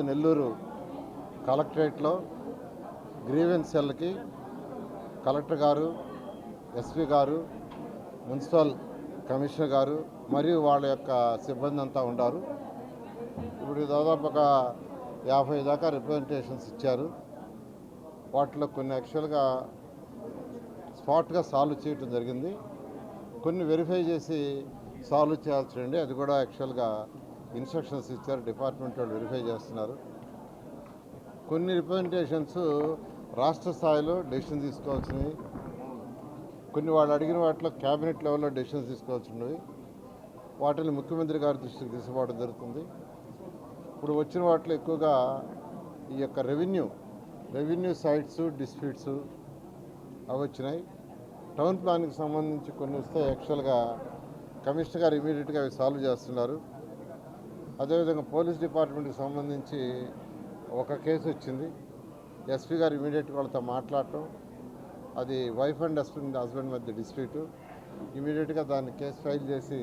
నెల్లూరు కలెక్టరేట్లో grievance సెల్కి collector గారు, SP గారు, మున్సిపల్ కమిషనర్ గారు మరియు వాళ్ళ యొక్క సిబ్బంది అంతా ఉన్నారు. ఇప్పుడు దాదాపు ఒక 50 దాకా రిప్రజెంటేషన్స్ ఇచ్చారు. వాటిలో కొన్ని యాక్చువల్గా స్పాట్గా సాల్వ్ చేయడం జరిగింది, కొన్ని వెరిఫై చేసి సాల్వ్ చేయాల్సి అది కూడా యాక్చువల్గా ఇన్స్ట్రక్షన్స్ ఇచ్చారు. డిపార్ట్మెంట్ వాళ్ళు వెరిఫై చేస్తున్నారు. కొన్ని రిప్రజెంటేషన్స్ రాష్ట్ర స్థాయిలో డెసిషన్ తీసుకోవాల్సినవి, కొన్ని వాళ్ళు అడిగిన వాటిలో క్యాబినెట్ లెవెల్లో డెసిషన్స్ తీసుకోవాల్సినవి, వాటిని ముఖ్యమంత్రి గారి దృష్టికి తీసుకోవడం జరుగుతుంది. ఇప్పుడు వచ్చిన వాటిలో ఎక్కువగా ఈ యొక్క రెవెన్యూ సైట్స్ డిస్ప్యూట్స్ అవి వచ్చినాయి. టౌన్ ప్లాన్కి సంబంధించి కొన్ని వస్తే యాక్చువల్గా కమిషనర్ గారు ఇమీడియట్గా అవి సాల్వ్ చేస్తున్నారు. అదేవిధంగా పోలీస్ డిపార్ట్మెంట్కి సంబంధించి ఒక కేసు వచ్చింది. ఎస్పీ గారు ఇమీడియట్గా వాళ్ళతో మాట్లాడటం, అది వైఫ్ అండ్ హస్బెండ్ మధ్య డిస్ప్యూట్, ఇమీడియట్గా దాన్ని కేసు ఫైల్ చేసి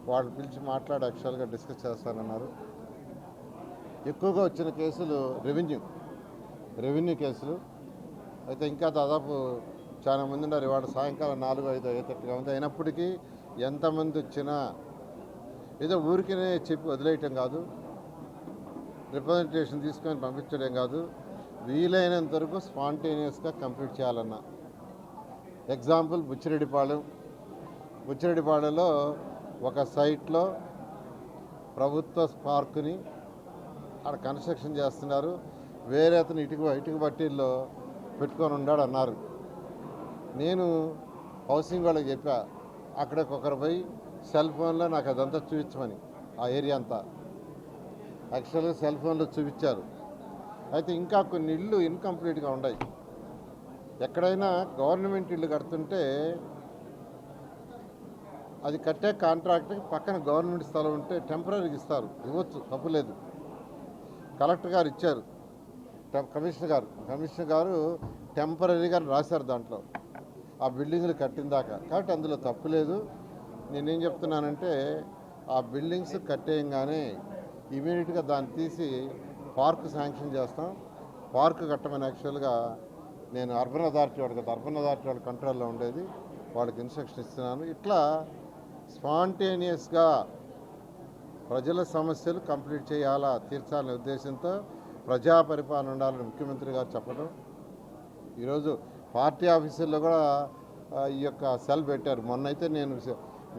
వాళ్ళు పిలిచి మాట్లాడి యాక్చువల్గా డిస్కస్ చేస్తానన్నారు. ఎక్కువగా వచ్చిన కేసులు రెవెన్యూ కేసులు అయితే ఇంకా దాదాపు చాలా మంది ఉన్నారు. ఇవాళ సాయంకాలం 4-5 అయ్యేటట్టుగా ఉంది. అయినప్పటికీ ఎంతమంది వచ్చినా ఏదో ఊరికినే చెప్పి వదిలేయటం కాదు, రిప్రజెంటేషన్ తీసుకొని పంపించడం కాదు, వీలైనంత వరకు స్పాంటేనియస్గా కంప్లీట్ చేయాలన్న. ఎగ్జాంపుల్ బుచ్చిరెడ్డిపాళెంలో ఒక సైట్లో ప్రభుత్వ పార్కుని అక్కడ కన్స్ట్రక్షన్ చేస్తున్నారు. వేరే అతను ఇటుక బట్టీల్లో పెట్టుకొని ఉన్నాడు అన్నారు. నేను హౌసింగ్ వాళ్ళకి చెప్పా, అక్కడికి ఒకరు పోయి సెల్ ఫోన్లో నాకు అదంతా చూపించమని, ఆ ఏరియా అంతా యాక్చువల్గా సెల్ ఫోన్లో చూపించారు. అయితే ఇంకా కొన్ని ఇళ్ళు ఇన్కంప్లీట్గా ఉన్నాయి. ఎక్కడైనా గవర్నమెంట్ ఇల్లు కడుతుంటే అది కట్టే కాంట్రాక్ట్కి పక్కన గవర్నమెంట్ స్థలం ఉంటే టెంపరీగా ఇవ్వచ్చు, తప్పులేదు. కలెక్టర్ గారు ఇచ్చారు, కమిషనర్ గారు టెంపరీగా రాశారు దాంట్లో ఆ బిల్డింగ్లు కట్టిన దాకా. కాబట్టి అందులో తప్పులేదు. నేనేం చెప్తున్నానంటే ఆ బిల్డింగ్స్ కట్టేయంగానే ఇమీడియట్గా దాన్ని తీసి పార్క్ శాంక్షన్ చేస్తాం. పార్క్ కట్టమని యాక్చువల్గా నేను అర్బన్ అథారిటీ వాళ్ళ కంట్రోల్లో ఉండేది, వాళ్ళకి ఇన్స్ట్రక్షన్ ఇస్తున్నాను. ఇట్లా స్పాంటేనియస్గా ప్రజల సమస్యలు కంప్లీట్ చేయాలా, తీర్చాలనే ఉద్దేశంతో ప్రజా పరిపాలన ఉండాలని ముఖ్యమంత్రి గారు చెప్పడం. ఈరోజు పార్టీ ఆఫీసుల్లో కూడా ఈ యొక్క సెల్ పెట్టారు. మొన్నైతే నేను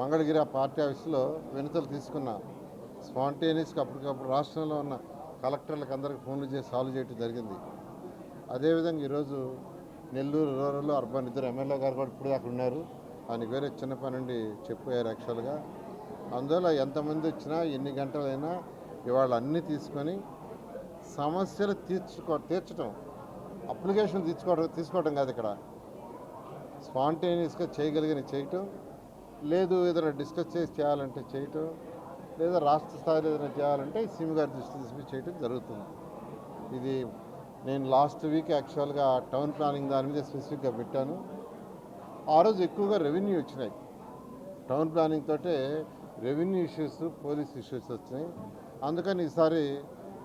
మంగళగిరి ఆ పార్టీ ఆఫీసులో వినతులు తీసుకున్నా. స్పాంటేనియస్గా అప్పటికప్పుడు రాష్ట్రంలో ఉన్న కలెక్టర్లకు అందరికీ ఫోన్లు చేసి సాల్వ్ చేయడం జరిగింది. అదేవిధంగా ఈరోజు నెల్లూరు రూరల్ అర్బన్ ఇద్దరు ఎమ్మెల్యే గారు కూడా ఇప్పుడు అక్కడ ఉన్నారు. ఆయనకి వేరే చిన్న పని నుండి చెప్పారు యాక్చువల్గా. అందువల్ల ఎంతమంది వచ్చినా ఎన్ని గంటలైనా ఇవాళ అన్నీ తీసుకొని సమస్యలు తీర్చడం, అప్లికేషన్ తీసుకోవడం కాదు. ఇక్కడ స్పాంటేనియస్గా చేయగలిగిన చేయటం, లేదు ఏదైనా డిస్కస్ చేసి చేయాలంటే చేయటం, లేదా రాష్ట్ర స్థాయిలో ఏదైనా చేయాలంటే సీఎం గారి దృష్టి తీసుకుని చేయటం జరుగుతుంది. ఇది నేను లాస్ట్ వీక్ యాక్చువల్గా టౌన్ ప్లానింగ్ దాని మీద స్పెసిఫిక్గా పెట్టాను. ఆ రోజు ఎక్కువగా రెవెన్యూ వచ్చినాయి. టౌన్ ప్లానింగ్ తోటే రెవెన్యూ ఇష్యూస్, పోలీస్ ఇష్యూస్ వచ్చినాయి. అందుకని ఈసారి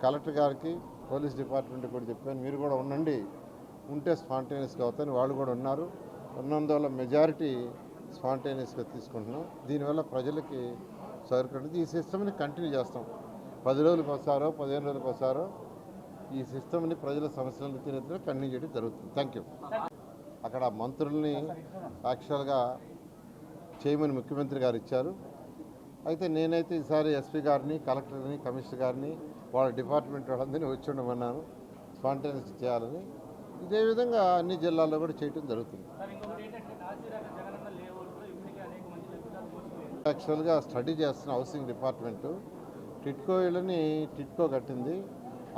కలెక్టర్ గారికి, పోలీస్ డిపార్ట్మెంట్ కూడా చెప్పాను, మీరు కూడా ఉంటే స్పాంటేనియస్గా అవుతాయని. వాళ్ళు కూడా ఉన్నందువల్ల మెజారిటీ స్పాంటేనియస్గా తీసుకుంటున్నాం. దీనివల్ల ప్రజలకి సరుకుంటుంది. ఈ సిస్టమ్ని కంటిన్యూ చేస్తాం. 10 రోజులకు ఒకసారో 15 రోజులకు ఒకసారో ఈ సిస్టమ్ని ప్రజల సమస్యలను తీర్చడం కంటిన్యూ చేయడం జరుగుతుంది. Thank you. అక్కడ మంత్రుల్ని యాక్చువల్గా చేయమని ముఖ్యమంత్రి గారు ఇచ్చారు. అయితే నేనైతే ఈసారి ఎస్పీ గారిని, కలెక్టర్ని, కమిషనర్ గారిని, వాళ్ళ డిపార్ట్మెంట్ వాళ్ళందరినీ వచ్చి ఉండమన్నాను స్పాంటేనియస్ చేయాలని. ఇదే విధంగా అన్ని జిల్లాల్లో కూడా చేయడం జరుగుతుంది. యాక్చువల్గా స్టడీ చేస్తున్న హౌసింగ్ డిపార్ట్మెంటు టిట్కో ఇళ్ళని కట్టింది.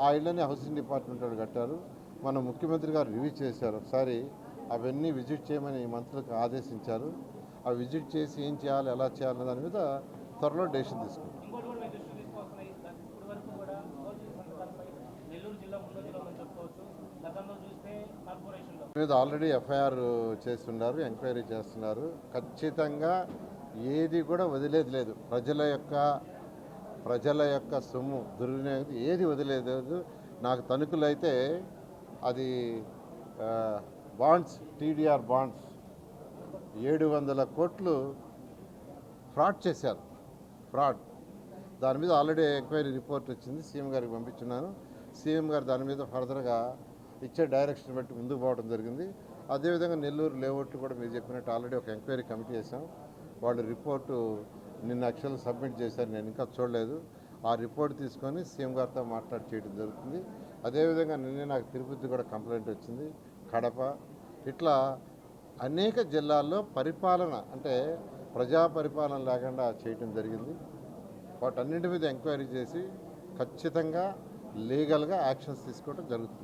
ఆ ఇళ్ళని హౌసింగ్ డిపార్ట్మెంట్ వాళ్ళు కట్టారు. మన ముఖ్యమంత్రి గారు రివ్యూ చేశారు. ఒకసారి అవన్నీ విజిట్ చేయమని మంత్రులకు ఆదేశించారు. అవి విజిట్ చేసి ఏం చేయాలి, ఎలా చేయాలనే దాని మీద త్వరలో డెసిషన్ తీసుకుంటాం. మీద ఆల్రెడీ ఎఫ్ఐఆర్ చేస్తున్నారు, ఎంక్వైరీ చేస్తున్నారు. ఖచ్చితంగా ఏది కూడా వదిలేది లేదు. ప్రజల యొక్క ప్రజల యొక్క సొమ్ము దుర్వినియోగం ఏది వదిలేదు. నాకు తణుకులైతే అది బాండ్స్, టీడీఆర్ బాండ్స్ 700 కోట్లు ఫ్రాడ్ చేశారు. ఫ్రాడ్ దాని మీద ఆల్రెడీ ఎంక్వైరీ రిపోర్ట్ వచ్చింది, సీఎం గారికి పంపించున్నాను. సీఎం గారు దాని మీద ఫర్దర్గా ఇచ్చే డైరెక్షన్ బట్టి ముందుకు పోవడం జరిగింది. అదేవిధంగా నెల్లూరు లేఅవుట్ కూడా మీరు చెప్పినట్టు ఆల్రెడీ ఒక ఎంక్వైరీ కమిటీ చేశాం. వాళ్ళు రిపోర్టు నిన్న యాక్చువల్గా సబ్మిట్ చేశారు, నేను ఇంకా చూడలేదు. ఆ రిపోర్ట్ తీసుకొని సీఎం గారితో మాట్లాడి చేయడం జరుగుతుంది. అదేవిధంగా నిన్నే నాకు తిరుపతి కూడా కంప్లైంట్ వచ్చింది, కడప, ఇట్లా అనేక జిల్లాల్లో పరిపాలన అంటే ప్రజా పరిపాలన లేకుండా చేయడం జరిగింది. వాటన్నింటి మీద ఎంక్వైరీ చేసి ఖచ్చితంగా లీగల్గా యాక్షన్స్ తీసుకోవడం జరుగుతుంది.